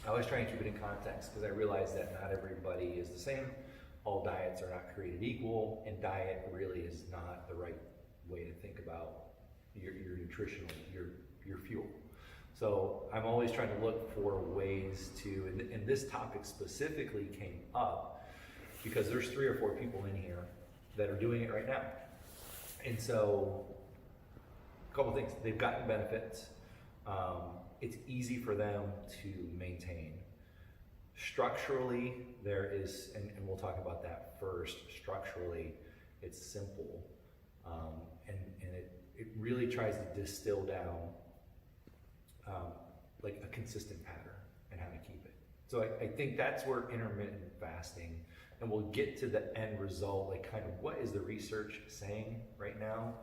I always try and keep it in context because I realize that not everybody is the same. All diets are not created equal, and diet really is not the right way to think about your nutritional, your fuel. So I'm always trying to look for ways to, and this topic specifically came up because there's 3 or 4 people in here that are doing it right now. And so a couple things, they've gotten benefits. It's easy for them to maintain. Structurally, there is, and we'll talk about that first, structurally, it's simple. And it really tries to distill down like a consistent pattern and how to keep it. So I think that's where intermittent fasting, and we'll get to the end result, like kind of what is the research saying right now.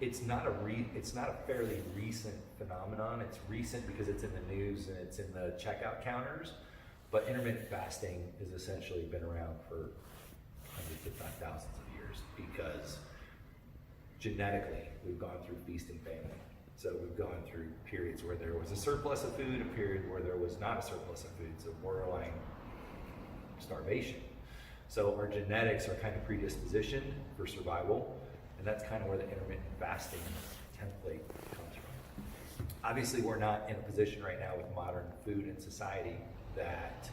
It's not a fairly recent phenomenon. It's recent because it's in the news and it's in the checkout counters, but intermittent fasting has essentially been around for hundreds if not thousands of years because genetically we've gone through feast and famine. So we've gone through periods where there was a surplus of food, a period where there was not a surplus of food, so borderline starvation. So our genetics are kind of predispositioned for survival, and that's kind of where the intermittent fasting template comes from. Obviously, we're not in a position right now with modern food and society that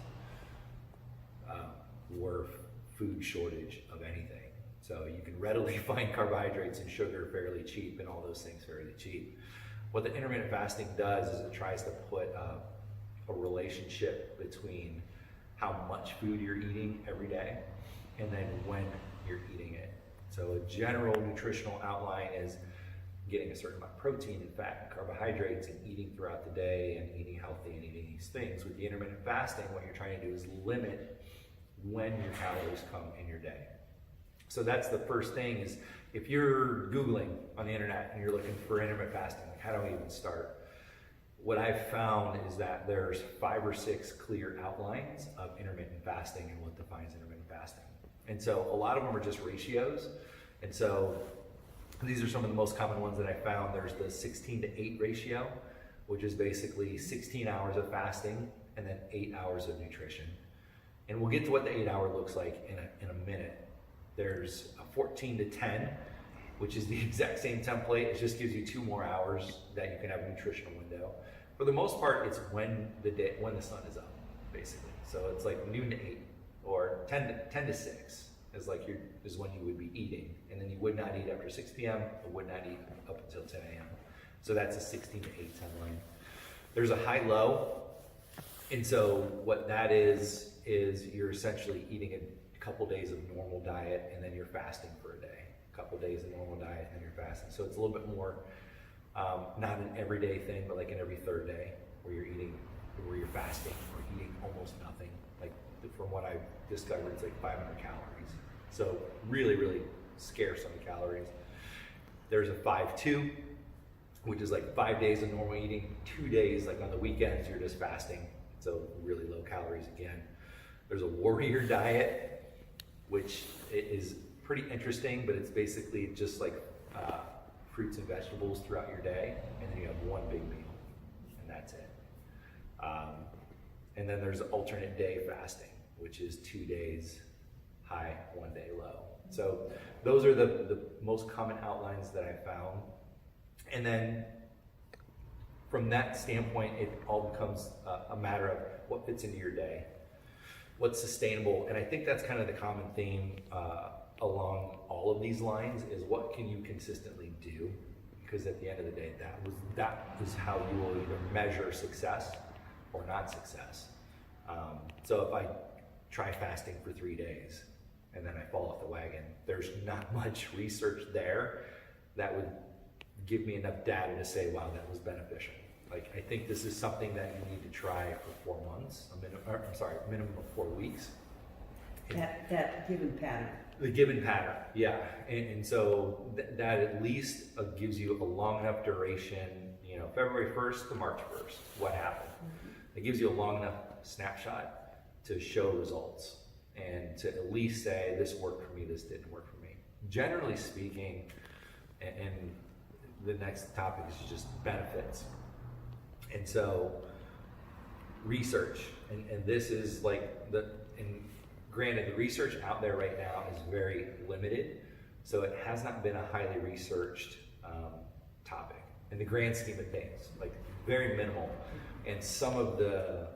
we're food shortage of anything. So you can readily find carbohydrates and sugar fairly cheap and all those things fairly cheap. What the intermittent fasting does is it tries to put a relationship between how much food you're eating every day and then when you're eating it. So a general nutritional outline is getting a certain amount of protein and fat and carbohydrates and eating throughout the day and eating healthy and eating these things. With the intermittent fasting, what you're trying to do is limit when your calories come in your day. So that's the first thing is if you're Googling on the internet and you're looking for intermittent fasting, like how do I even start? What I've found is that there's 5 or 6 clear outlines of intermittent fasting and what defines intermittent fasting. And so a lot of them are just ratios. And so these are some of the most common ones that I found. There's the 16:8 ratio, which is basically 16 hours of fasting and then 8 hours of nutrition. And we'll get to what the 8-hour looks like in a minute. There's a 14:10, which is the exact same template. It just gives you 2 more hours that you can have a nutritional window. For the most part, it's when the sun is up, basically. So it's like noon to 8 or 10 to 6 is when you would be eating. And then you would not eat after 6 p.m. or would not eat up until 10 a.m. So that's a 16 to 8 timeline. There's a high-low. And so what that is you're essentially eating a couple days of normal diet and then you're fasting for a day. A couple days of normal diet and then you're fasting. So it's a little bit more, not an everyday thing, but like an every 3rd day where you're fasting or eating almost nothing. Like from what I've discovered, it's like 500 calories. So really, really scarce on the calories. There's a 5-2, which is like 5 days of normal eating, 2 days, like on the weekends, you're just fasting. So really low calories again. There's a warrior diet, which is pretty interesting, but it's basically just like fruits and vegetables throughout your day, and then you have one big meal, and that's it. And then there's alternate day fasting, which is 2 days high, 1 day low. So those are the most common outlines that I found. And then from that standpoint, it all becomes a matter of what fits into your day, what's sustainable. And I think that's kind of the common theme along all of these lines is what can you consistently do? Because at the end of the day, that is how you will either measure success or not success. So if I try fasting for 3 days and then I fall off the wagon, there's not much research there that would give me enough data to say, wow, that was beneficial. Like, I think this is something that you need to try for 4 months, minimum of 4 weeks. That given pattern. The given pattern, yeah. And so that at least gives you a long enough duration, February 1st to March 1st, what happened. Mm-hmm. It gives you a long enough snapshot to show results and to at least say, this worked for me, this didn't work for me. Generally speaking, and the next topic is just benefits. And so research, and this is like and granted, the research out there right now is very limited, so it has not been a highly researched topic in the grand scheme of things, like very minimal. And some of the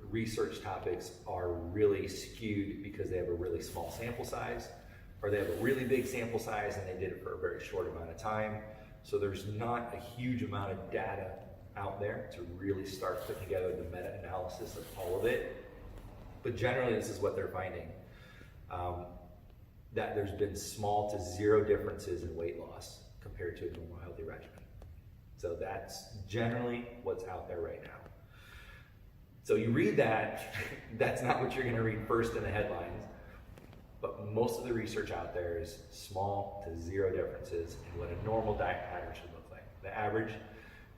research topics are really skewed because they have a really small sample size, or they have a really big sample size and they did it for a very short amount of time. So there's not a huge amount of data out there to really start putting together the meta-analysis of all of it. But generally, this is what they're finding, that there's been small to zero differences in weight loss compared to a normal healthy regimen. So that's generally what's out there right now. So you read that, that's not what you're gonna read first in the headlines, but most of the research out there is small to zero differences in what a normal diet pattern should look like. The average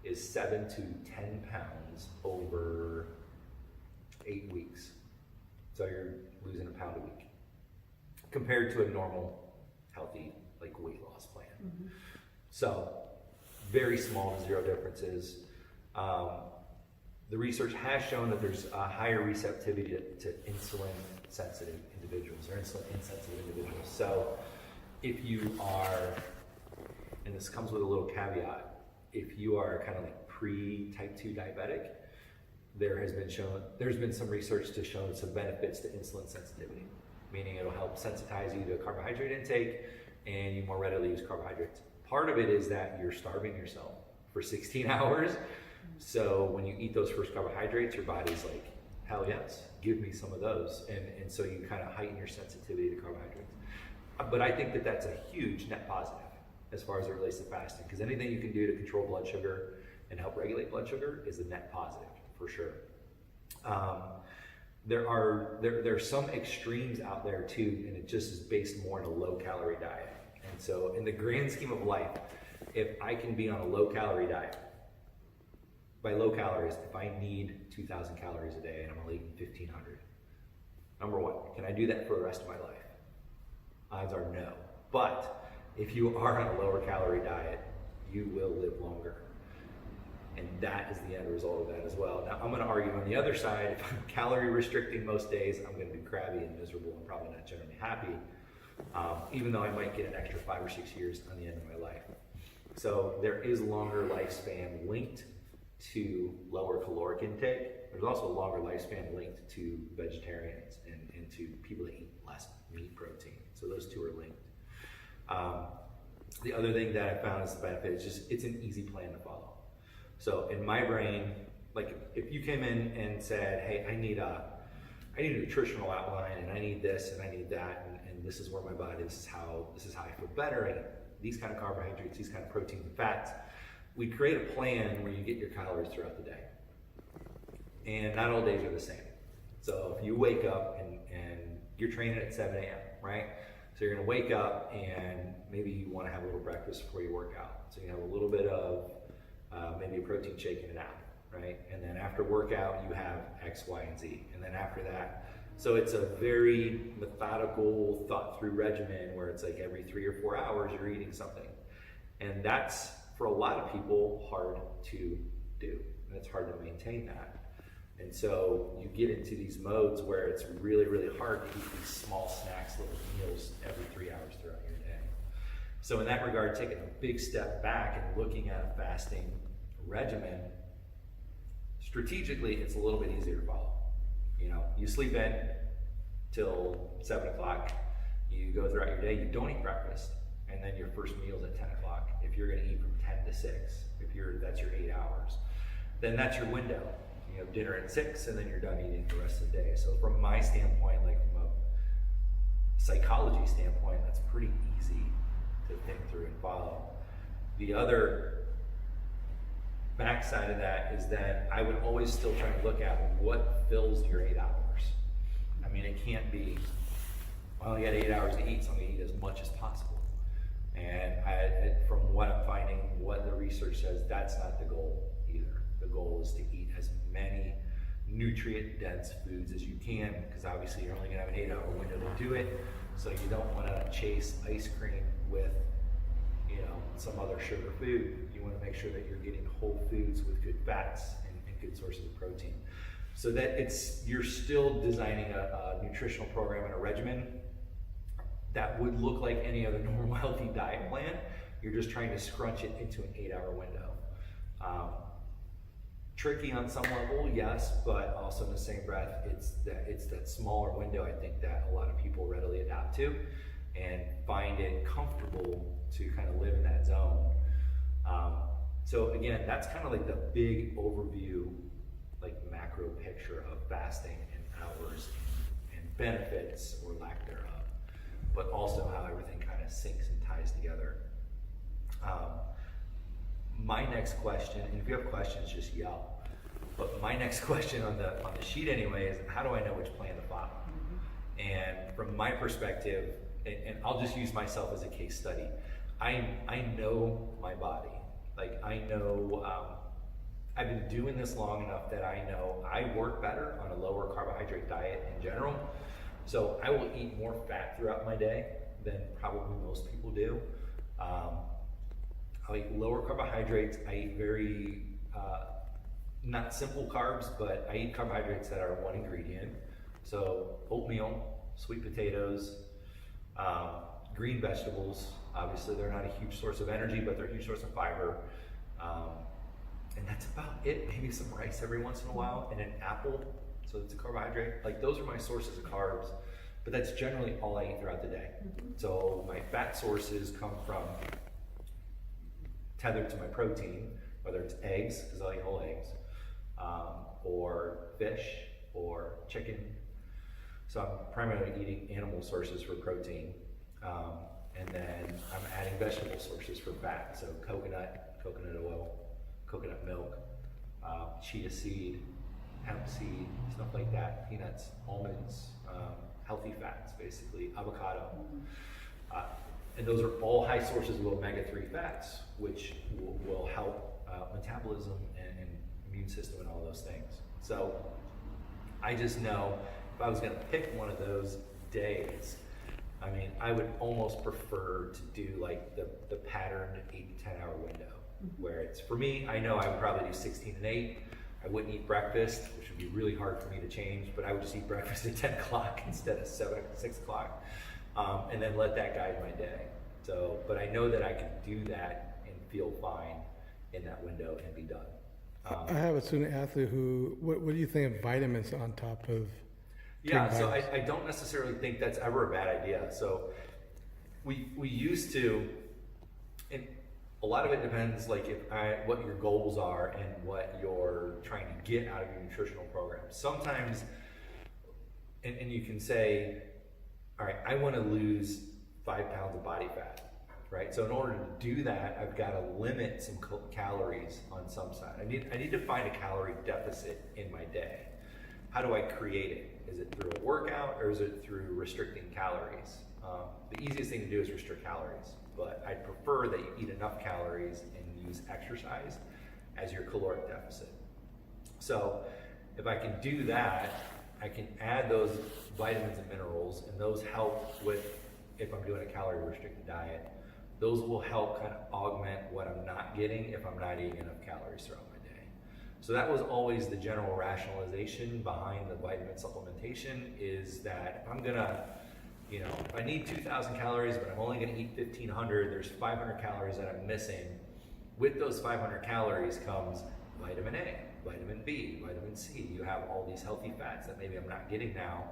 is 7 to 10 pounds over 8 weeks. So you're losing a pound a week compared to a normal, healthy, like weight loss plan. Mm-hmm. So very small to zero differences. The research has shown that there's a higher receptivity to insulin-sensitive individuals or insulin-insensitive individuals. So if you are, and this comes with a little caveat, if you are kind of like pre-type 2 diabetic, there's been some research to show some benefits to insulin sensitivity, meaning it'll help sensitize you to carbohydrate intake and you more readily use carbohydrates. Part of it is that you're starving yourself for 16 hours. So when you eat those first carbohydrates, your body's like, hell yes, give me some of those. And so you kind of heighten your sensitivity to carbohydrates. But I think that that's a huge net positive as far as it relates to fasting, because anything you can do to control blood sugar and help regulate blood sugar is a net positive for sure. There are some extremes out there too, and it just is based more on a low calorie diet. And so in the grand scheme of life, if I can be on a low calorie diet, by low calories, if I need 2,000 calories a day and I'm only eating 1,500, number one, can I do that for the rest of my life? Odds are no. But if you are on a lower calorie diet, you will live longer. And that is the end result of that as well. Now, I'm going to argue on the other side, if I'm calorie restricting most days, I'm going to be crabby and miserable and probably not generally happy, even though I might get an extra 5 or 6 years on the end of my life. So there is longer lifespan linked to lower caloric intake. There's also a longer lifespan linked to vegetarians and to people that eat less meat protein. So those two are linked. The other thing that I found is the benefit is just, it's an easy plan to follow. So in my brain, like if you came in and said, hey, I need a nutritional outline and I need this and I need that and this is where my body, this is how I feel better, I need these kind of carbohydrates, these kind of proteins and fats, we create a plan where you get your calories throughout the day. And not all days are the same. So if you wake up and you're training at 7 a.m., right? So you're gonna wake up and maybe you wanna have a little breakfast before you work out. So you have a little bit of maybe a protein shake and an apple, right? And then after workout, you have X, Y, and Z. And then after that, so it's a very methodical, thought through regimen where it's like every 3 or 4 hours you're eating something. And that's, for a lot of people, hard to do. And it's hard to maintain that. And so you get into these modes where it's really, really hard to eat these small snacks, little meals every 3 hours throughout your day. So in that regard, taking a big step back and looking at a fasting regimen, strategically, it's a little bit easier to follow. You know, you sleep in till 7 o'clock, you go throughout your day, you don't eat breakfast, and then your first meal's at 10 o'clock. If you're gonna eat from 10 to 6, that's your 8 hours, then that's your window. You have dinner at 6 and then you're done eating the rest of the day. So from my standpoint, like from a psychology standpoint, that's pretty easy to think through and follow. The other backside of that is that I would always still try to look at what fills your 8 hours. I mean, it can't be, well, I got 8 hours to eat, so I'm gonna eat as much as possible. And from what I'm finding, what the research says, that's not the goal either. The goal is to eat as many nutrient-dense foods as you can, because obviously you're only gonna have an 8 hour window to do it. So you don't wanna chase ice cream with, you know, some other sugar food. You wanna make sure that you're getting whole foods with good fats and good sources of protein. so that you're still designing a nutritional program and a regimen that would look like any other normal healthy diet plan. You're just trying to scrunch it into an 8-hour window. Tricky on some level, yes, but also in the same breath, it's that smaller window, I think, that a lot of people readily adapt to and find it comfortable to kind of live in that zone. So again, that's kind of like the big overview, like macro picture of fasting and hours and benefits or lack thereof, but also how everything kind of syncs and ties together. My next question, and if you have questions, just yell. But my next question on the sheet anyway is, how do I know which plan to follow? And from my perspective, and I'll just use myself as a case study, I know my body. Like I know, I've been doing this long enough that I know I work better on a lower carbohydrate diet in general. So I will eat more fat throughout my day than probably most people do. I eat lower carbohydrates. I eat very, not simple carbs, but I eat carbohydrates that are one ingredient. So oatmeal, sweet potatoes, green vegetables. Obviously they're not a huge source of energy, but they're a huge source of fiber. And that's about it. Maybe some rice every once in a while, and an apple. So it's a carbohydrate. Like those are my sources of carbs, but that's generally all I eat throughout the day. So my fat sources come from tethered to my protein, whether it's eggs, because I eat whole eggs, or fish, or chicken. So I'm primarily eating animal sources for protein, and then I'm adding vegetable sources for fat. So coconut oil, coconut milk, chia seed, hemp seed, stuff like that, peanuts, almonds, healthy fats, basically, avocado. And those are all high sources of omega-3 fats, which will help metabolism and immune system and all those things. So I just know if I was gonna pick one of those days, I mean, I would almost prefer to do like the patterned 8 to 10 hour window, where it's, for me, I know I would probably do 16 and 8. I wouldn't eat breakfast, which would be really hard for me to change, but I would just eat breakfast at 10 o'clock instead of 6 o'clock. And then let that guide my day. So, but I know that I can do that and feel fine in that window and be done. I have a student athlete who, what do you think of vitamins on top of? Yeah, so I don't necessarily think that's ever a bad idea. So we used to, and a lot of it depends like what your goals are and what you're trying to get out of your nutritional program. Sometimes, and you can say, all right, I want to lose 5 pounds of body fat, right? So in order to do that, I've got to limit some calories on some side. I need to find a calorie deficit in my day. How do I create it? Is it through a workout or is it through restricting calories? The easiest thing to do is restrict calories, but I'd prefer that you eat enough calories and use exercise as your caloric deficit. So if I can do that, I can add those vitamins and minerals, and those help with, if I'm doing a calorie restricted diet, those will help kind of augment what I'm not getting if I'm not eating enough calories throughout my day. So that was always the general rationalization behind the vitamin supplementation, is that if I'm gonna, if I need 2,000 calories, but I'm only gonna eat 1,500, there's 500 calories that I'm missing. With those 500 calories comes vitamin A, vitamin B, vitamin C. You have all these healthy fats that maybe I'm not getting now,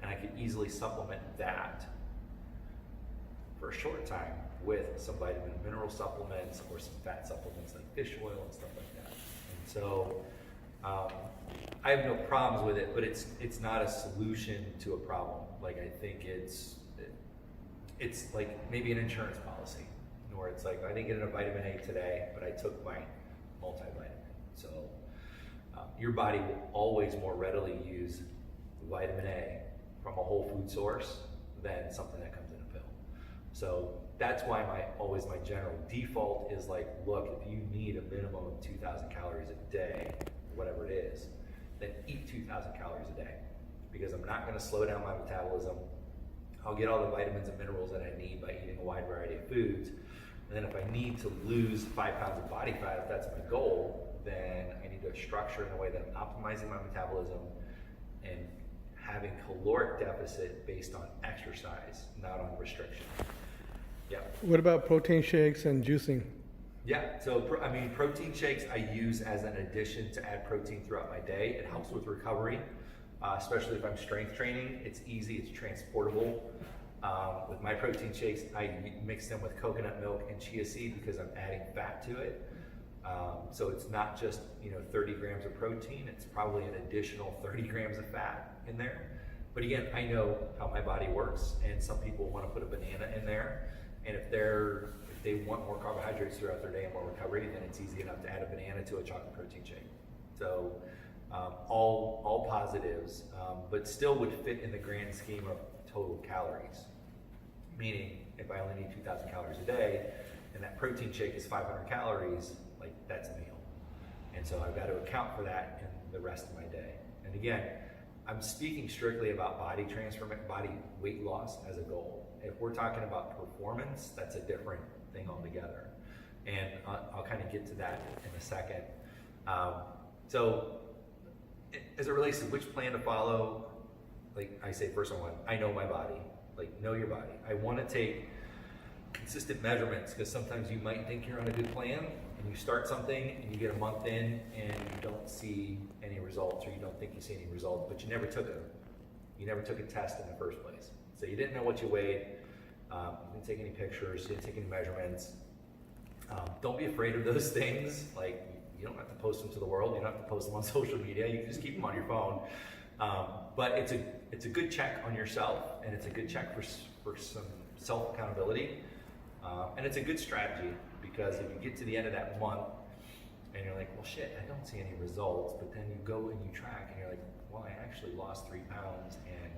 and I could easily supplement that for a short time with some vitamin and mineral supplements or some fat supplements like fish oil and stuff like that. And so I have no problems with it, but it's not a solution to a problem. Like I think it's like maybe an insurance policy, where it's like I didn't get a vitamin A today, but I took my multivitamin. So your body will always more readily use vitamin A from a whole food source than something that comes in a pill. So that's why my general default is like, look, if you need a minimum of 2,000 calories a day, whatever it is, then eat 2,000 calories a day, because I'm not going to slow down my metabolism. I'll get all the vitamins and minerals that I need by eating a wide variety of foods. And then if I need to lose 5 pounds of body fat, if that's my goal, then I need to structure in a way that I'm optimizing my metabolism and having caloric deficit based on exercise, not on restriction. Yeah. What about protein shakes and juicing? Yeah, so protein shakes I use as an addition to add protein throughout my day. It helps with recovery, especially if I'm strength training. It's easy, it's transportable. With my protein shakes, I mix them with coconut milk and chia seed because I'm adding fat to it. So it's not just 30 grams of protein, it's probably an additional 30 grams of fat in there. But again, I know how my body works, and some people want to put a banana in there, and if they want more carbohydrates throughout their day and more recovery, then it's easy enough to add a banana to a chocolate protein shake. So all positives, but still would fit in the grand scheme of total calories. Meaning, if I only need 2,000 calories a day, and that protein shake is 500 calories, like that's a meal. And so I've got to account for that in the rest of my day. And again, I'm speaking strictly about body weight loss as a goal. If we're talking about performance, that's a different thing altogether. And I'll kind of get to that in a second. So as it relates to which plan to follow, like I say, first one, I know my body. Like, know your body. I want to take consistent measurements because sometimes you might think you're on a good plan and you start something and you get a month in and you don't see any results, or you don't think you see any results, but you never took a test in the first place. So you didn't know what you weighed, you didn't take any pictures, you didn't take any measurements. Don't be afraid of those things. Like, you don't have to post them to the world, you don't have to post them on social media, you can just keep them on your phone. But it's a good check on yourself, and it's a good check for some self-accountability. And it's a good strategy, because if you get to the end of that month and you're like, well, shit, I don't see any results, but then you go and you track and you're like, well, I actually lost 3 pounds, and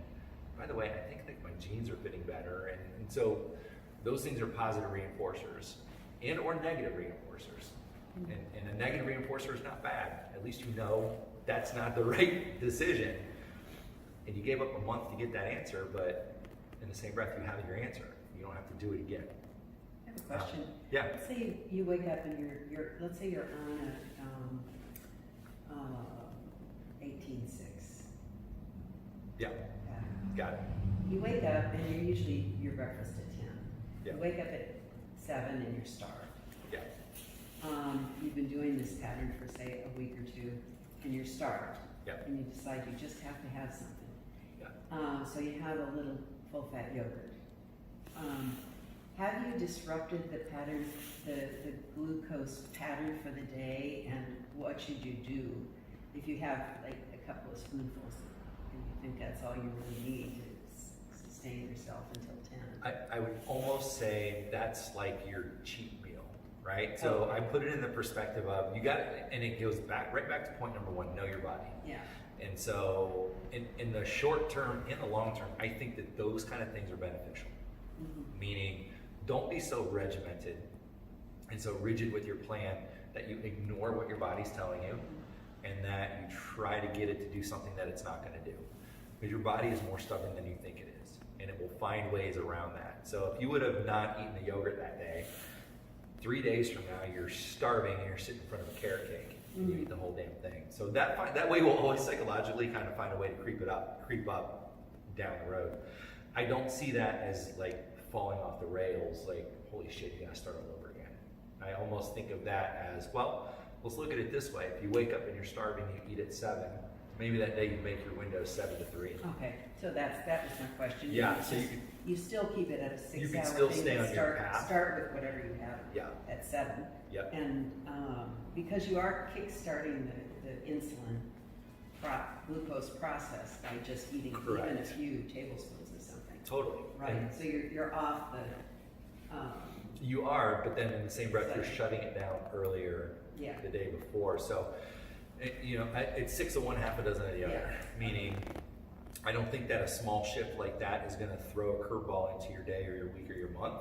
by the way, I think like my jeans are fitting better. And so those things are positive reinforcers and or negative reinforcers. And a negative reinforcer is not bad. At least you know that's not the right decision. And you gave up a month to get that answer, but in the same breath, you have your answer. You don't have to do it again. I have a question. Yeah. Let's say you wake up and let's say you're on a 18.6. Yeah. Got it. You wake up and you're usually your breakfast at 10. Yeah. You wake up at 7 and you're starved. Yeah. You've been doing this pattern for say a week or two, and you're starved. Yeah. And you decide you just have to have something. Yeah. So you have a little full-fat yogurt. Have you disrupted the pattern, the glucose pattern for the day, and what should you do if you have like a couple of spoonfuls and you think that's all you really need to sustain yourself until 10? I would almost say that's like your cheat meal, right? So I put it in the perspective of you got it, and it goes right back to point number 1, know your body. Yeah. And so in the short term, in the long term, I think that those kind of things are beneficial. Mm-hmm. Meaning, don't be so regimented and so rigid with your plan that you ignore what your body's telling you, and that you try to get it to do something that it's not going to do. Because your body is more stubborn than you think it is, and it will find ways around that. So if you would have not eaten the yogurt that day, 3 days from now you're starving and you're sitting in front of a carrot cake and you eat the whole damn thing. So that way we'll always psychologically kind of find a way to creep up down the road. I don't see that as like falling off the rails, like, holy shit, you gotta start all over again. I almost think of that as, well, let's look at it this way. If you wake up and you're starving, you eat at 7, maybe that day you make your window 7 to 3. Okay, so that was my question. Yeah, so you still keep it at a 6-hour you can still thing, stay but on your path. Start with whatever you have at 7. Yep. And because you are kick-starting the insulin glucose process by just eating even a few tablespoons of something. Totally. Right. And so you're off the. You are, but then in the same breath, you're shutting it down earlier the day before. So, it's 6 of one, half a dozen of the other. Meaning, I don't think that a small shift like that is going to throw a curveball into your day or your week or your month.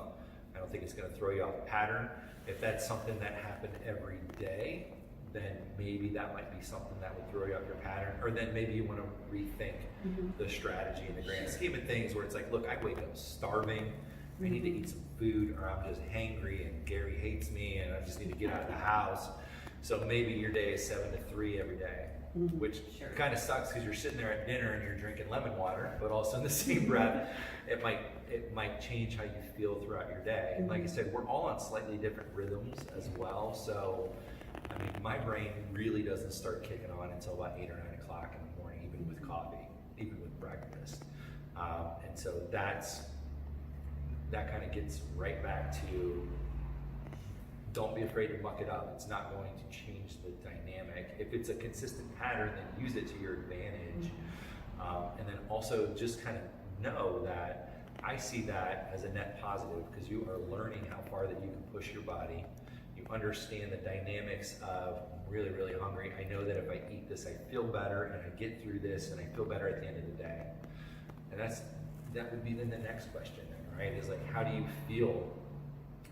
I don't think it's going to throw you off pattern. If that's something that happened every day, then maybe that might be something that would throw you off your pattern. Or then maybe you want to rethink the strategy in the grand scheme of things, where it's like, look, I wake up starving. I need to eat some food, or I'm just hangry and Gary hates me and I just need to get out of the house. So maybe your day is 7 to 3 every day, which Sure. kind of sucks because you're sitting there at dinner and you're drinking lemon water, but also in the same breath, it might change how you feel throughout your day. And like I said, we're all on slightly different rhythms as well. So, I mean, my brain really doesn't start kicking on until about 8 or 9 o'clock in the morning, even with coffee, even with breakfast. And so that kind of gets right back to, don't be afraid to muck it up. It's not going to change the dynamic. If it's a consistent pattern, then use it to your advantage. And then also just kind of know that I see that as a net positive, because you are learning how far that you can push your body. You understand the dynamics of, I'm really, really hungry. I know that if I eat this, I feel better, and I get through this, and I feel better at the end of the day. And that would be then the next question, right? Is like, how do you feel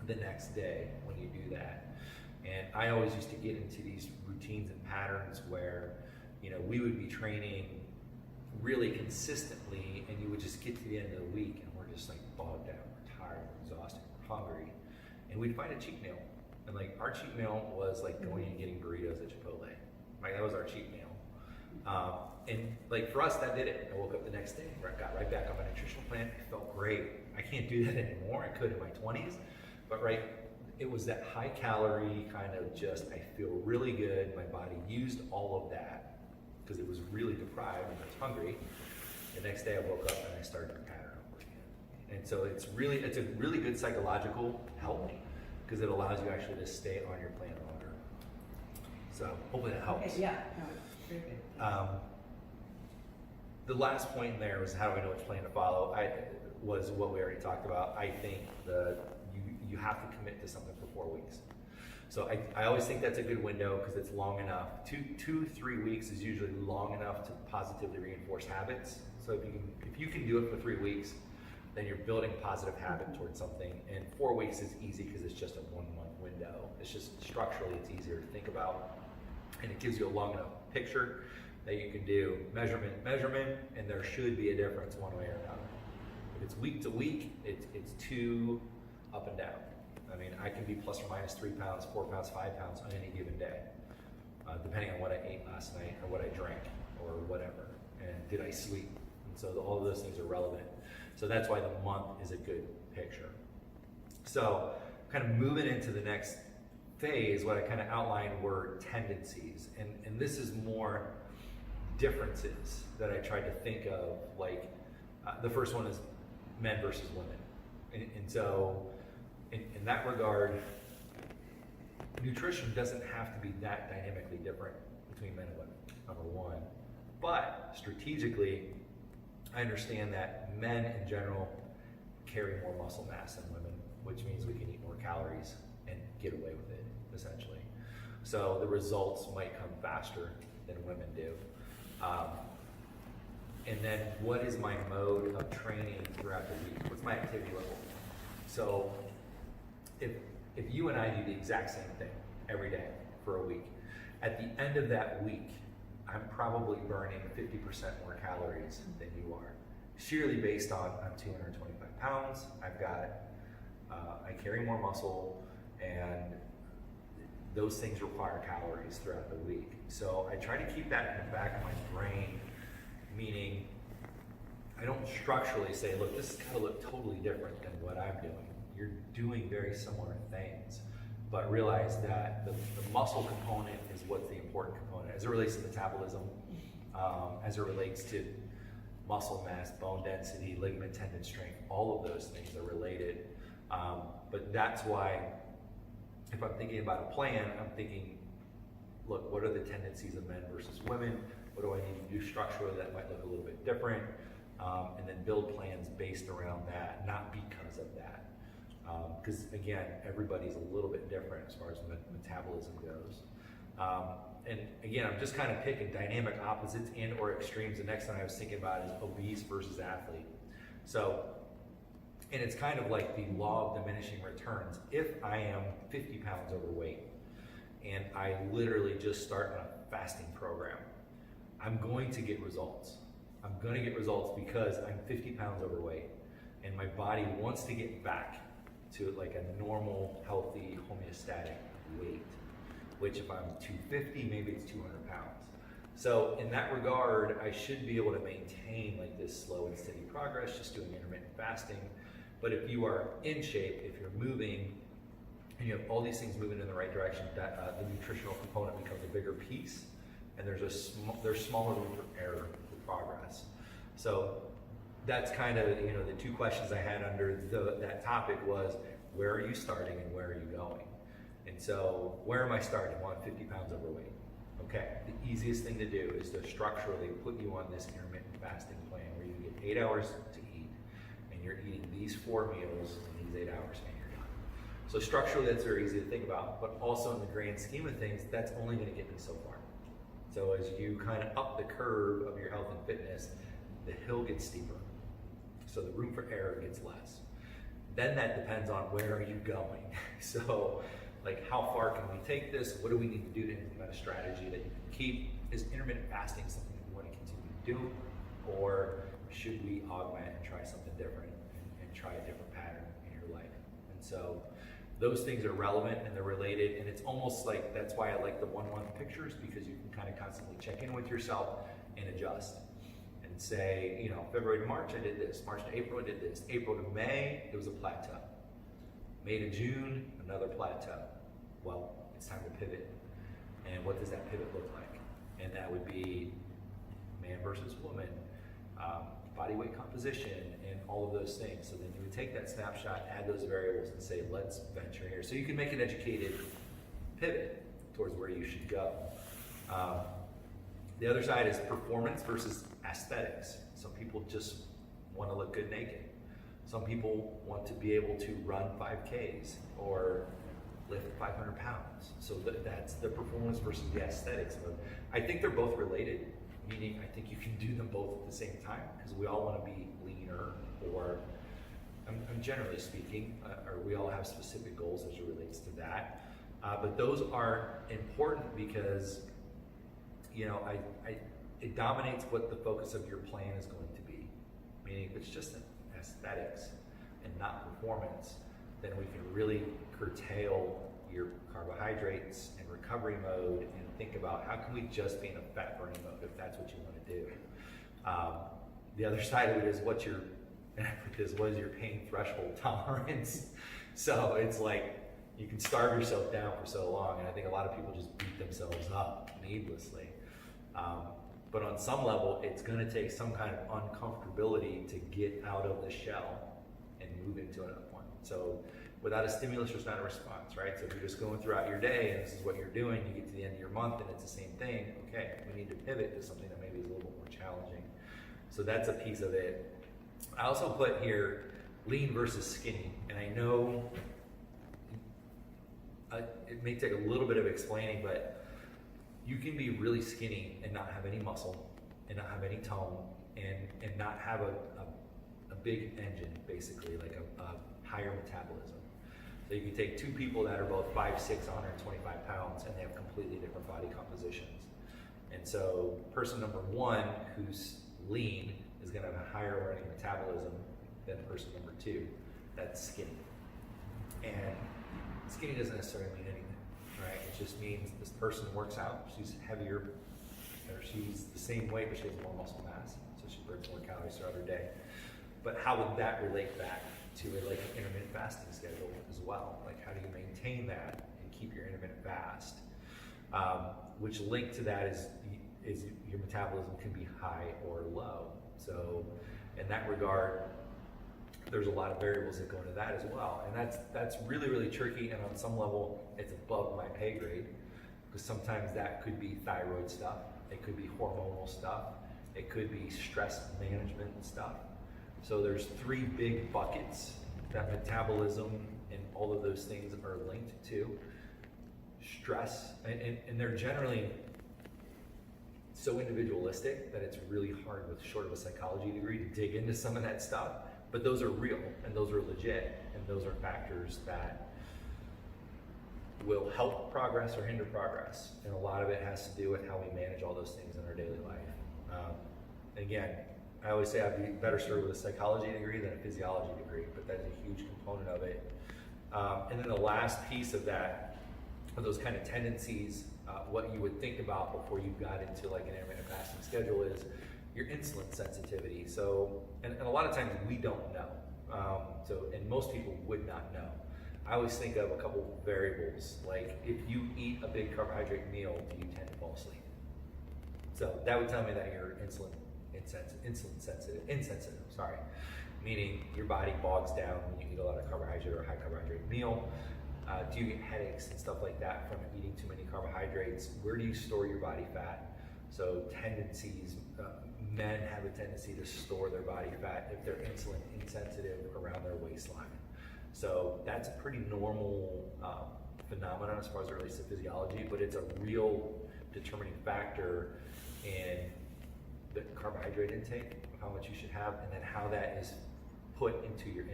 the next day when you do that? And I always used to get into these routines and patterns where, you know, we would be training really consistently, and you would just get to the end of the week and we're just like bogged down, we're tired, we're exhausted, we're hungry, and we'd find a cheat meal. And like our cheat meal was like going and getting burritos at Chipotle. Like that was our cheat meal. And like for us, that did it. I woke up the next day, got right back on my nutritional plan. I felt great. I can't do that anymore. I could in my 20s, but right, it was that high calorie kind of just, I feel really good. My body used all of that because it was really deprived and I was hungry. The next day I woke up and I started the pattern over again. And so it's a really good psychological help because it allows you actually to stay on your plan longer. So hopefully that helps. Okay, yeah, no, it's very good. The last point in there was how do I know which plan to follow? Was what we already talked about. I think you have to commit to something for 4 weeks. So I always think that's a good window because it's long enough. 3 weeks is usually long enough to positively reinforce habits. So if you can do it for 3 weeks, then you're building positive habit towards something. And 4 weeks is easy because it's just a 1 month window. It's just structurally it's easier to think about, and it gives you a long enough picture that you can do measurement, and there should be a difference one way or another. If it's week to week, it's too up and down. I mean, I can be plus or minus 3 pounds, 4 pounds, 5 pounds on any given day, depending on what I ate last night or what I drank or whatever, and did I sleep? And so all of those things are relevant. So that's why the month is a good picture. So kind of moving into the next phase, what I kind of outlined were tendencies, and this is more differences that I tried to think of, like the first one is men versus women. And so in that regard, nutrition doesn't have to be that dynamically different between men and women, number one. But strategically, I understand that men in general carry more muscle mass than women, which means we can eat more calories and get away with it, essentially. So the results might come faster than women do. And then what is my mode of training throughout the week? What's my activity level? So if you and I do the exact same thing every day for a week, at the end of that week, I'm probably burning 50% more calories than you are. Sheerly based on I'm 225 pounds, I carry more muscle, and those things require calories throughout the week. So I try to keep that in the back of my brain, meaning I don't structurally say, look, this is gonna look totally different than what I'm doing. You're doing very similar things, but realize that the muscle component is what's the important component as it relates to metabolism, as it relates to muscle mass, bone density, ligament tendon strength, all of those things are related. But that's why if I'm thinking about a plan, I'm thinking, look, what are the tendencies of men versus women? What do I need to do structurally that might look a little bit different? And then build plans based around that, not because of that. Because again, everybody's a little bit different as far as metabolism goes. And again, I'm just kind of picking dynamic opposites and or extremes. The next one I was thinking about is obese versus athlete. So, and it's kind of like the law of diminishing returns. If I am 50 pounds overweight and I literally just start on a fasting program, I'm going to get results. I'm going to get results because I'm 50 pounds overweight and my body wants to get back to like a normal, healthy, homeostatic weight. which if I'm 250, maybe it's 200 pounds. So in that regard, I should be able to maintain like this slow and steady progress, just doing intermittent fasting. But if you are in shape, if you're moving, and you have all these things moving in the right direction, that the nutritional component becomes a bigger piece, and there's smaller room for error for progress. So that's kind of, you know, the two questions I had under that topic was, where are you starting and where are you going? And so, where am I starting? Well, I'm 50 pounds overweight. Okay, the easiest thing to do is to structurally put you on this intermittent fasting plan where you get 8 hours to eat, and you're eating these 4 meals in these 8 hours, and you're done. So structurally, that's very easy to think about, but also in the grand scheme of things, that's only going to get me so far. So as you kind of up the curve of your health and fitness, the hill gets steeper. So the room for error gets less. Then that depends on where are you going. So like how far can we take this? What do we need to do to implement a strategy that you can keep? Is intermittent fasting something that we want to continue to do? Or should we augment and try something different and try a different pattern in your life? And so those things are relevant and they're related, and it's almost like, that's why I like the 1 month pictures, because you can kind of constantly check in with yourself and adjust and say, you know, February to March I did this, March to April I did this, April to May it was a plateau, May to June another plateau. Well, it's time to pivot. And what does that pivot look like? And that would be man versus woman, body weight composition, and all of those things. So then you would take that snapshot, add those variables, and say, let's venture here. So you can make an educated pivot towards where you should go. The other side is performance versus aesthetics. Some people just want to look good naked. Some people want to be able to run 5Ks or lift 500 pounds. So that's the performance versus the aesthetics. But I think they're both related, meaning I think you can do them both at the same time, because we all want to be leaner, or I'm generally speaking, or we all have specific goals as it relates to that. But those are important because, you know, it dominates what the focus of your plan is going to be. Meaning if it's just aesthetics and not performance, then we can really curtail your carbohydrates and recovery mode and think about how can we just be in a fat burning mode if that's what you want to do. The other side of it is what is your pain threshold tolerance. So it's like you can starve yourself down for so long, and I think a lot of people just beat themselves up needlessly. But on some level, it's going to take some kind of uncomfortability to get out of the shell and move into another one. So without a stimulus, there's not a response, right? So if you're just going throughout your day and this is what you're doing, you get to the end of your month and it's the same thing, okay, we need to pivot to something that maybe is a little bit more challenging. So that's a piece of it. I also put here lean versus skinny, and I know it may take a little bit of explaining, but you can be really skinny and not have any muscle and not have any tone and not have a big engine, basically, like a higher metabolism. So you can take two people that are both 5'6", 125 pounds, and they have completely different body compositions. And so person number one who's lean is gonna have a higher running metabolism than person number two that's skinny. And skinny doesn't necessarily mean anything. Right? It just means this person works out, she's heavier, or she's the same weight, but she has more muscle mass, so she burns more calories throughout her day. But how would that relate back to an intermittent fasting schedule as well? Like, how do you maintain that and keep your intermittent fast? Which link to that is your metabolism can be high or low. So in that regard, there's a lot of variables that go into that as well. And that's really, really tricky, and on some level, it's above my pay grade, because sometimes that could be thyroid stuff, it could be hormonal stuff, it could be stress management and stuff. So there's three big buckets that metabolism and all of those things are linked to. Stress, and they're generally so individualistic that it's really hard with short of a psychology degree to dig into some of that stuff. But those are real, and those are legit, and those are factors that will help progress or hinder progress. And a lot of it has to do with how we manage all those things in our daily life. Again, I always say I'd be better served with a psychology degree than a physiology degree, but that's a huge component of it. And then the last piece of that of those kind of tendencies, what you would think about before you got into like an intermittent fasting schedule is your insulin sensitivity. So, and a lot of times we don't know. And most people would not know. I always think of a couple variables, like if you eat a big carbohydrate meal, do you tend to fall asleep? So that would tell me that you're insulin insensitive, sorry. Meaning your body bogs down when you eat a lot of carbohydrate or a high carbohydrate meal. Do you get headaches and stuff like that from eating too many carbohydrates? Where do you store your body fat? So tendencies, men have a tendency to store their body fat if they're insulin insensitive around their waistline. So that's a pretty normal phenomenon as far as it relates to physiology, but it's a real determining factor in the carbohydrate intake, of how much you should have, and then how that is put into your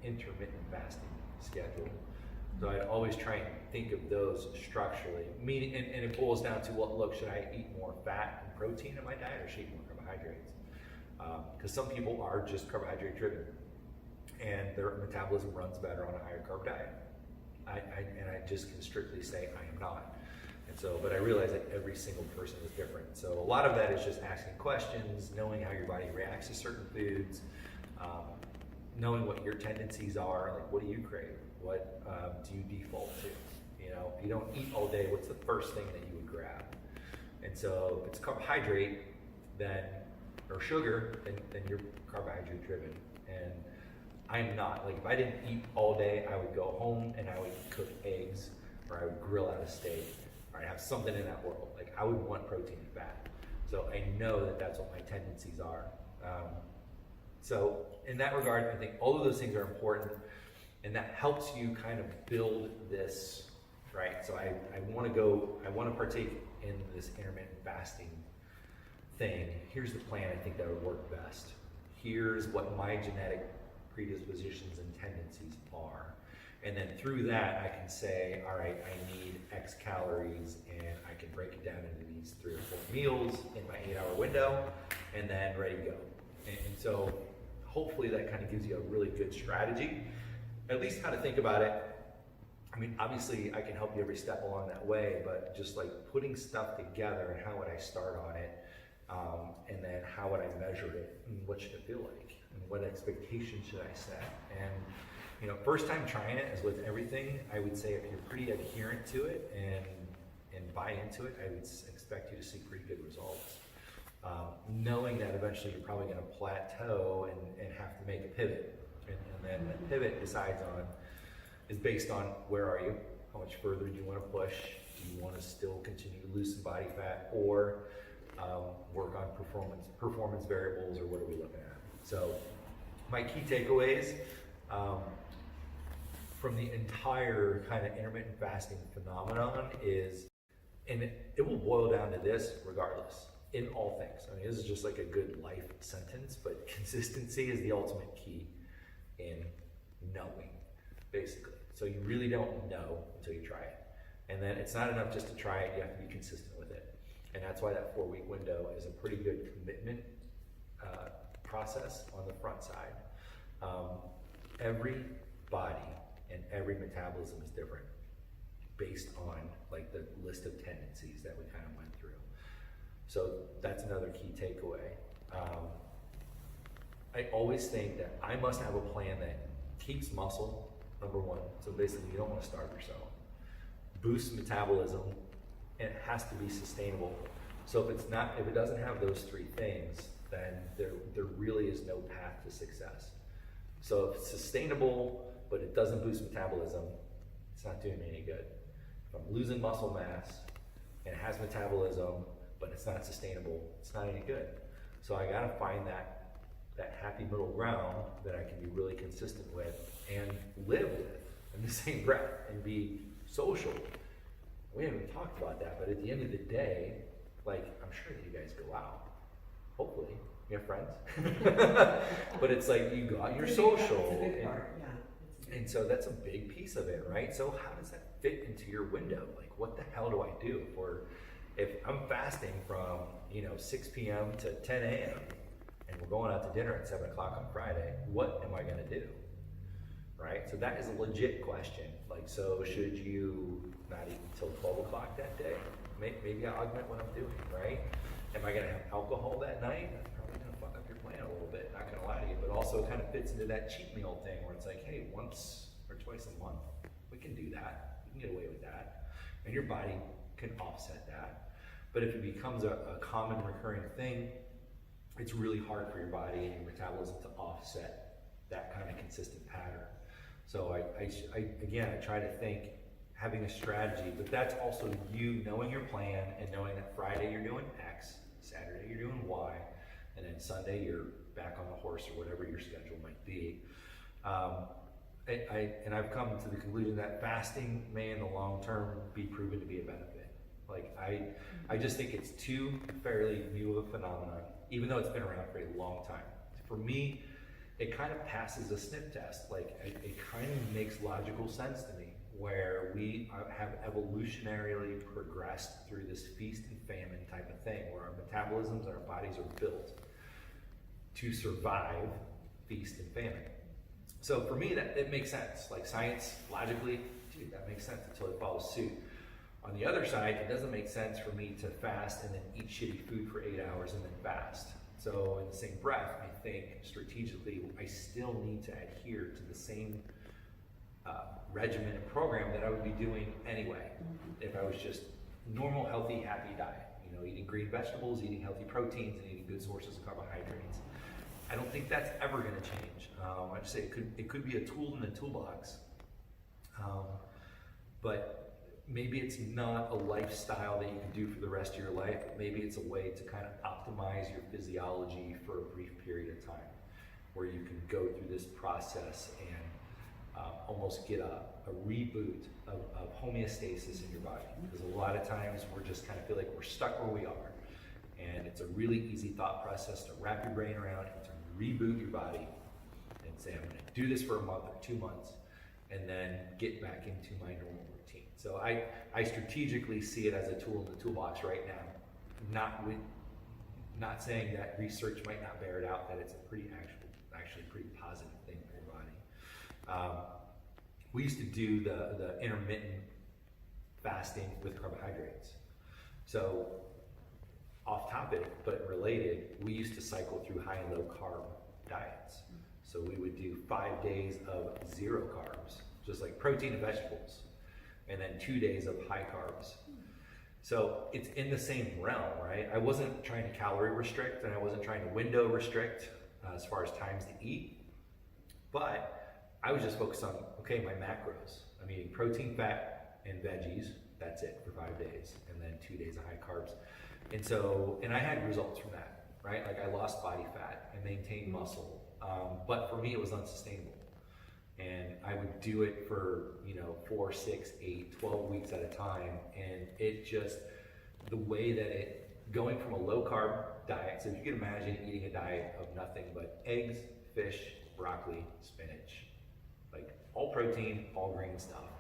intermittent fasting schedule. So I'd always try and think of those structurally. Meaning, and it boils down to, well, look, should I eat more fat and protein in my diet, or should I eat more carbohydrates? Because some people are just carbohydrate driven, and their metabolism runs better on a higher carb diet. I just can strictly say I am not. And so, but I realize that every single person is different. So a lot of that is just asking questions, knowing how your body reacts to certain foods, knowing what your tendencies are, like what do you crave? What do you default to? You know, if you don't eat all day, what's the first thing that you would grab? And so if it's carbohydrate, then, or sugar, then you're carbohydrate driven. And I'm not. Like if I didn't eat all day, I would go home and I would cook eggs, or I would grill out a steak, or I'd have something in that world. Like I would want protein and fat. So I know that that's what my tendencies are. So in that regard, I think all of those things are important, and that helps you kind of build this, right? So I want to partake in this intermittent fasting thing. Here's the plan I think that would work best. Here's what my genetic predispositions and tendencies are. And then through that, I can say, all right, I need X calories, and I can break it down into these 3 or 4 meals in my 8-hour window, and then ready to go. And so hopefully that kind of gives you a really good strategy, at least how to think about it. I mean, obviously I can help you every step along that way, but just like putting stuff together, and how would I start on it, and then how would I measure it, and what should it feel like, and what expectations should I set? And you know, first time trying it, as with everything, I would say if you're pretty adherent to it and buy into it, I would expect you to see pretty good results. Knowing that eventually you're probably going to plateau and have to make a pivot, and then the pivot is based on where are you, how much further do you want to push, do you want to still continue to lose some body fat, or work on performance variables, or what are we looking at? So my key takeaways from the entire kind of intermittent fasting phenomenon is, and it will boil down to this regardless, in all things. I mean, this is just like a good life sentence, but consistency is the ultimate key in knowing, basically. So you really don't know until you try it. And then it's not enough just to try it, you have to be consistent with it. And that's why that 4-week window is a pretty good commitment process on the front side. Every body and every metabolism is different based on like the list of tendencies that we kind of went through. So that's another key takeaway. I always think that I must have a plan that keeps muscle, number one. So basically you don't want to starve yourself. Boosts metabolism, and it has to be sustainable. So if it doesn't have those 3 things, then there really is no path to success. So if it's sustainable, but it doesn't boost metabolism, it's not doing me any good. If I'm losing muscle mass and it has metabolism, but it's not sustainable, it's not any good. So I gotta find that happy middle ground that I can be really consistent with and live with in the same breath and be social. We haven't talked about that, but at the end of the day, like, I'm sure that you guys go out. Hopefully, you have friends. But it's like you go out, you're social. It's a big part, yeah. And so that's a big piece of it, right? So how does that fit into your window? Like, what the hell do I do? If I'm fasting from 6 p.m. to 10 a.m. and we're going out to dinner at 7 o'clock on Friday, what am I going to do? right? So that is a legit question. Like, so should you not eat until 12 o'clock that day? Maybe I augment what I'm doing, right? Am I gonna have alcohol that night? That's probably gonna fuck up your plan a little bit, not gonna lie to you, but also it kind of fits into that cheat meal thing where it's like, hey, once or twice a month, we can do that. We can get away with that. And your body can offset that. But if it becomes a common recurring thing, it's really hard for your body and your metabolism to offset that kind of consistent pattern. So I try to think having a strategy, but that's also you knowing your plan and knowing that Friday you're doing X, Saturday you're doing Y, and then Sunday you're back on the horse or whatever your schedule might be. And I've come to the conclusion that fasting may in the long term be proven to be a benefit. Like I just think it's too fairly new of a phenomenon, even though it's been around for a long time. For me, it kind of passes a sniff test. Like it kind of makes logical sense to me, where we have evolutionarily progressed through this feast and famine type of thing, where our metabolisms and our bodies are built to survive feast and famine. So for me, that it makes sense. Like science, logically, dude, that makes sense until it follows suit. On the other side, it doesn't make sense for me to fast and then eat shitty food for 8 hours and then fast. So in the same breath, I think strategically, I still need to adhere to the same regimen and program that I would be doing anyway. If I was just normal, healthy, happy diet, you know, eating green vegetables, eating healthy proteins, and eating good sources of carbohydrates. I don't think that's ever going to change. I just say it could be a tool in the toolbox, but maybe it's not a lifestyle that you can do for the rest of your life. But maybe it's a way to kind of optimize your physiology for a brief period of time, where you can go through this process and almost get a reboot of homeostasis in your body. Because a lot of times we're just kind of feel like we're stuck where we are. And it's a really easy thought process to wrap your brain around and to reboot your body and say, I'm gonna do this for a month or 2 months and then get back into my normal routine. So I strategically see it as a tool in the toolbox right now. Not saying that research might not bear it out, that it's a actually pretty positive thing for your body. We used to do the intermittent fasting with carbohydrates. So off topic, but related, we used to cycle through high and low carb diets. So we would do 5 days of 0 carbs, just like protein and vegetables, and then 2 days of high carbs. So it's in the same realm, right? I wasn't trying to calorie restrict and I wasn't trying to window restrict as far as times to eat, but I was just focused on, okay, my macros. I'm eating protein, fat, and veggies. That's it for 5 days, and then 2 days of high carbs. And I had results from that, right? Like I lost body fat, I maintained muscle, but for me it was unsustainable. And I would do it for, 4, 6, 8, 12 weeks at a time. And it just, the way that going from a low carb diet, so if you can imagine eating a diet of nothing but eggs, fish, broccoli, spinach, like all protein, all green stuff.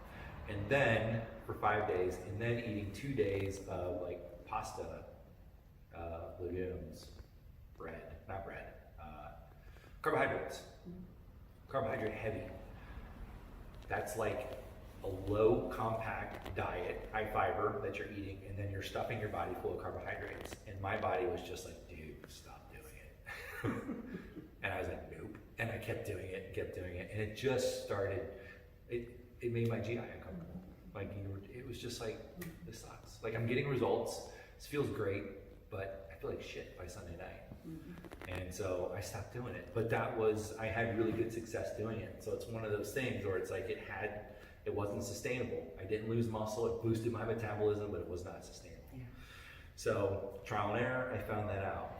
And then for 5 days, and then eating 2 days of like pasta, legumes, carbohydrates, carbohydrate heavy. That's like a low compact diet, high fiber that you're eating, and then you're stuffing your body full of carbohydrates. And my body was just like, dude, stop doing it. And I was like, nope. And I kept doing it, and it just started, it made my GI uncomfortable. Like, it was just like, this sucks. Like, I'm getting results, this feels great, but I feel like shit by Sunday night. And so I stopped doing it. But I had really good success doing it. So it's one of those things where it's like it wasn't sustainable. I didn't lose muscle, it boosted my metabolism, but it was not sustainable. Yeah. So trial and error, I found that out.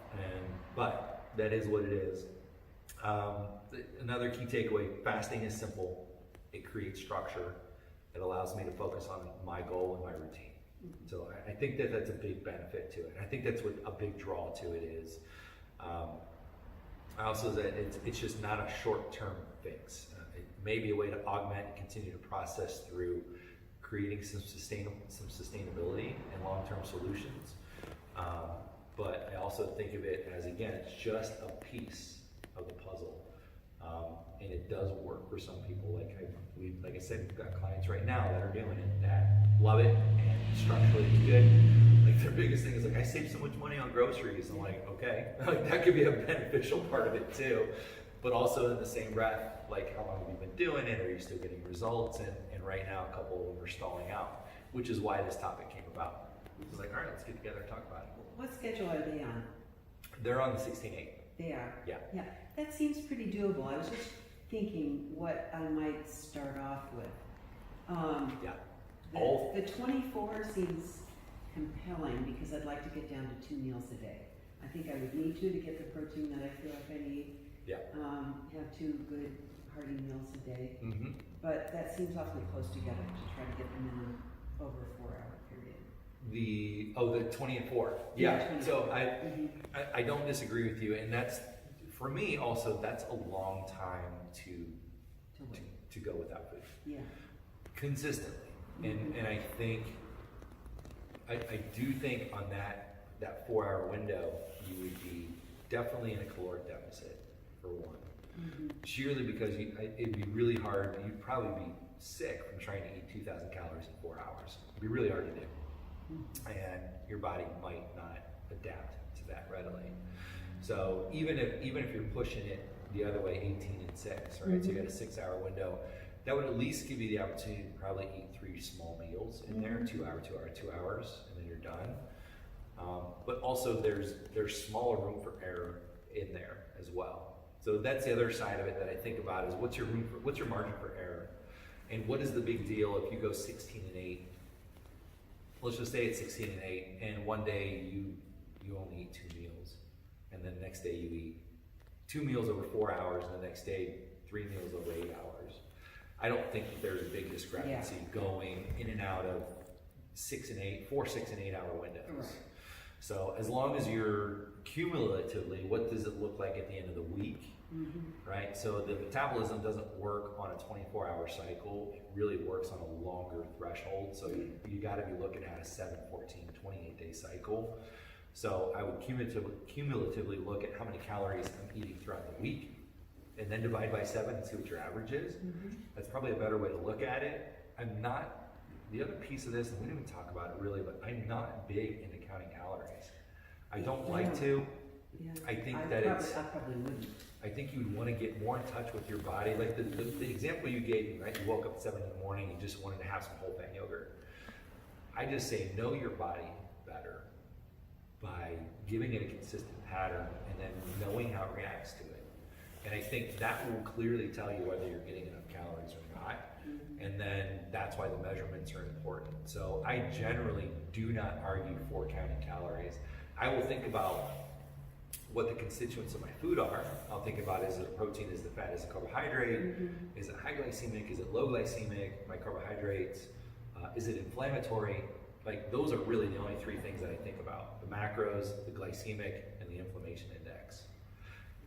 But that is what it is. Another key takeaway, fasting is simple. It creates structure. It allows me to focus on my goal and my routine. So I think that's a big benefit to it. I think that's what a big draw to it is. I also that it's just not a short-term fix. It may be a way to augment and continue to process through creating some sustainability and long-term solutions. But I also think of it as, again, it's just a piece of the puzzle And it does work for some people. Like I said, we've got clients right now that are doing it that love it and structurally it's good. Like their biggest thing is like, I save so much money on groceries. I'm like, okay, like that could be a beneficial part of it too. But also in the same breath, like how long have you been doing it? Are you still getting results? And right now a couple of them are stalling out, which is why this topic came about. It was like, all right, let's get together and talk about it. What schedule are they on? They're on the 16/8. They are? Yeah. Yeah, that seems pretty doable. I was just thinking what I might start off with. Yeah. The 24 seems compelling because I'd like to get down to 2 meals a day. I think I would need to get the protein that I feel like I need. Yeah. Have 2 good hearty meals a day. Mm-hmm. But that seems awfully close together to try to get them in over a 4-hour period. The 20 and 4. Yeah, Yeah. 20. So Mm-hmm. I don't disagree with you, and that's for me also. That's a long time to wait. to go without food Yeah. consistently, and I think I do think on that 4-hour window you would be definitely in a caloric deficit for one. Mm-hmm. Sheerly because it'd be really hard. You'd probably be sick from trying to eat 2,000 calories in 4 hours. It'd be really hard to do. And your body might not adapt to that readily. So even if you're pushing it the other way, 18 and 6, right? Mm-hmm. So you got a 6-hour window. That would at least give you the opportunity to probably eat 3 small meals in there, 2 hour, 2 hour, 2 hours, and then you're done. But also there's smaller room for error in there as well. So that's the other side of it that I think about is what's your margin for error, and what is the big deal if you go 16 and 8? Let's just say it's 16 and 8, and one day you only eat 2 meals, and then the next day you eat 2 meals over 4 hours, and the next day 3 meals over 8 hours. I don't think that there's a big discrepancy going in and out of 6 and 8 hour windows. Right. So as long as you're cumulatively, what does it look like at the end of the week? Mm-hmm. Right? So the metabolism doesn't work on a 24-hour cycle. It really works on a longer threshold. So you got to be looking at a 7, 14, 28-day cycle. So I would cumulatively look at how many calories I'm eating throughout the week, and then divide by 7 and see what your average is. Mm-hmm. That's probably a better way to look at it. The other piece of this, and we didn't even talk about it really, but I'm not big into counting calories. I don't like to. Yeah. I think I probably wouldn't. I think you'd want to get more in touch with your body. Like the example you gave me, right? You woke up at 7 in the morning and just wanted to have some whole fat yogurt. I just say know your body better by giving it a consistent pattern and then knowing how it reacts to it. And I think that will clearly tell you whether you're getting enough calories or not. Mm-hmm. And then that's why the measurements are important. So I generally do not argue for counting calories. I will think about what the constituents of my food are. I'll think about, is it a protein, is it fat, is it carbohydrate, Mm-hmm. is it high glycemic, is it low glycemic, my carbohydrates, is it inflammatory? Like those are really the only 3 things that I think about: the macros, the glycemic, and the inflammation index.